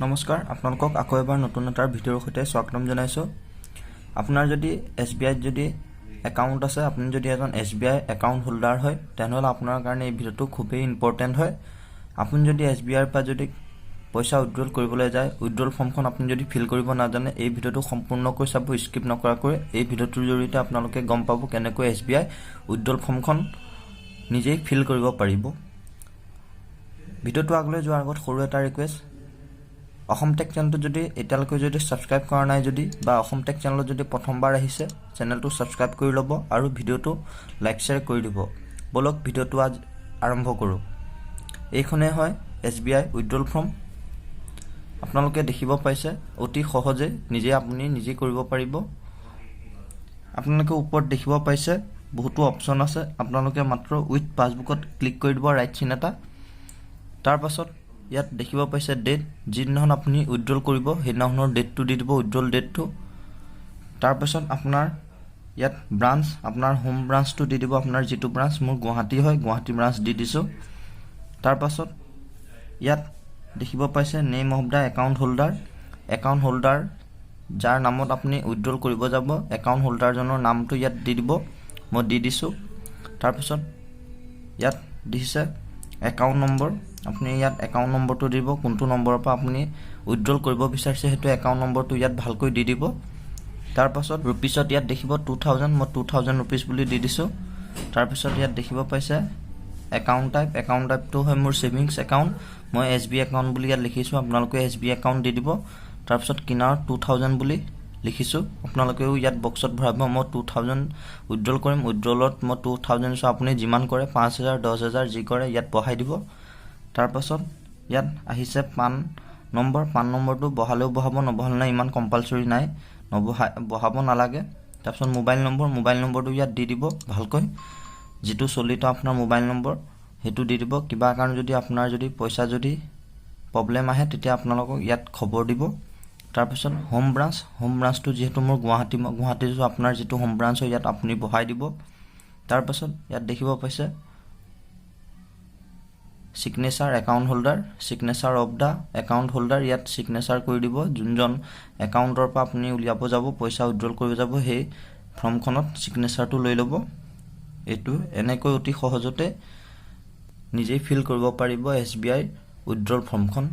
নমস্কাৰ আপোনালোকক আকৌ এবাৰ নতুন এটা ভিডিঅ'ৰ সৈতে স্বাগতম জনাইছো। আপোনাৰ যদি SBI যদি একাউণ্ট আছে, আপুনি যদি এজন SBI একাউণ্ট হোল্ডাৰ হয়, তেনেহ'লে আপোনাৰ কাৰণে এই ভিডিঅ'টো খুবেই ইম্পৰ্টেণ্ট হয়। আপুনি যদি SBI পৰা যদি পইচা উইথড্ৰল কৰিবলৈ যায়, উইথড্ৰল ফৰ্মখন আপুনি যদি ফিল কৰিব নাজানে, এই ভিডিঅ'টো সম্পূৰ্ণকৈ চাব, স্কিপ নকৰাকৈ। এই ভিডিঅ'টোৰ জৰিয়তে আপোনালোকে গম পাব কেনেকৈ SBI উইথড্ৰল ফৰ্মখন নিজেই ফিল কৰিব পাৰিব। ভিডিঅ'টো আগলৈ যোৱাৰ আগত সৰু এটা ৰিকুৱেষ্ট, অসম টেক চেনেলটো যদি এতিয়ালৈকে যদি সাবস্ক্ৰাইব কৰা নাই যদি বা অসম টেক চেনেলত যদি প্ৰথমবাৰ আহিছে, চেনেলটো সাবস্ক্ৰাইব কৰি ল'ব আৰু ভিডিঅ'টো লাইক শেয়াৰ কৰি দিব। বলক ভিডিঅ'টো আজ আৰম্ভ কৰোঁ। এইখনে হয় SBI উইথড্ৰল ফৰ্ম। আপোনালোকে দেখিব পাইছে, অতি সহজে আপুনি নিজে কৰিব পাৰিব। আপোনালোকে ওপৰত দেখিব পাইছে বহুতো অপচন আছে। আপোনালোকে মাত্ৰ উইথ পাছবুকত ক্লিক কৰি দিব ৰাইট চিন এটা। তাৰ পাছত ইয়াত দেখিব পাইছে ডেট, যিদিনাখন আপুনি উইথড্ৰল কৰিব সেইদিনাখনৰ ডেটটো দি দিব, উইথড্ৰল ডেটটো। তাৰ পাছত আপোনাৰ ইয়াত ব্ৰাঞ্চ, আপোনাৰ হোম ব্ৰাঞ্চটো দি দিব, আপোনাৰ যিটো ব্ৰাঞ্চ। মোৰ গুৱাহাটী হয়, গুৱাহাটী ব্ৰাঞ্চ দি দিছোঁ। তাৰ পাছত ইয়াত দেখিব পাইছে name of the account holder যাৰ নামত আপুনি উইথড্ৰল কৰিব যাব, একাউণ্ট হোল্ডাৰজনৰ নামটো ইয়াত দি দিব, মই দি দিছোঁ। তাৰ পাছত ইয়াত দিছে একাউণ্ট নম্বৰ, আপুনি ইয়াত একাউণ্ট নম্বৰটো দিব, কোনটো নম্বৰৰ পৰা আপুনি উইথড্ৰল কৰিব বিচাৰিছে সেইটো একাউণ্ট নম্বৰটো ইয়াত ভালকৈ দি দিব। তাৰ পাছত ৰুপিছত ইয়াত দেখিব 2000, মই 2000 ৰুপিজ বুলি দি দিছোঁ। তাৰ পিছত ইয়াত দেখিব পাইছে একাউণ্ট টাইপটো হয় মোৰ ছেভিংছ একাউণ্ট, মই SBI একাউণ্ট বুলি ইয়াত লিখিছোঁ, আপোনালোকে SBI একাউণ্ট দি দিব। তাৰপিছত কিনাৰত 2000 বুলি লিখিছোঁ, আপোনালোকেও ইয়াত বক্সত ভৰাব। মই 2000 উইথড্ৰল কৰিম, উইথড্ৰলত মই 2000 দিছোঁ, আপুনি যিমান কৰে 5000, 10000 যি কৰে ইয়াত বহাই দিব। তাৰ পাছত ইয়াত আহিছে পান নম্বৰটো বহালেও বহাব, নবহালে নাই, ইমান কম্পালচৰি নাই, বহাব নালাগে। তাৰপিছত মোবাইল নম্বৰটো ইয়াত দি দিব ভালকৈ, যিটো চলিত আপোনাৰ মোবাইল নম্বৰ সেইটো দি দিব। কিবা কাৰণ যদি আপোনাৰ যদি পইচা যদি প্ৰব্লেম আহে তেতিয়া আপোনালোকক ইয়াত খবৰ দিব। তাৰপিছত হোম ব্ৰাঞ্চটো যিহেতু মোৰ গুৱাহাটীটো আপোনাৰ যিটো হোম ব্ৰাঞ্চ হয় ইয়াত আপুনি বহাই দিব। তাৰপাছত ইয়াত দেখিব পাইছে signature signature of the account holder, ইয়াত চিগনেচাৰ কৰি দিব। যোনজন একাউণ্টৰ পৰা আপুনি উলিয়াব যাব, পইচা উইথড্ৰল কৰিব যাব, সেই ফৰ্মখনত চিগনেচাৰটো লৈ ল'ব। এইটো এনেকৈ অতি সহজতে নিজেই ফিল কৰিব পাৰিব SBI উইথড্ৰল ফৰ্মখন।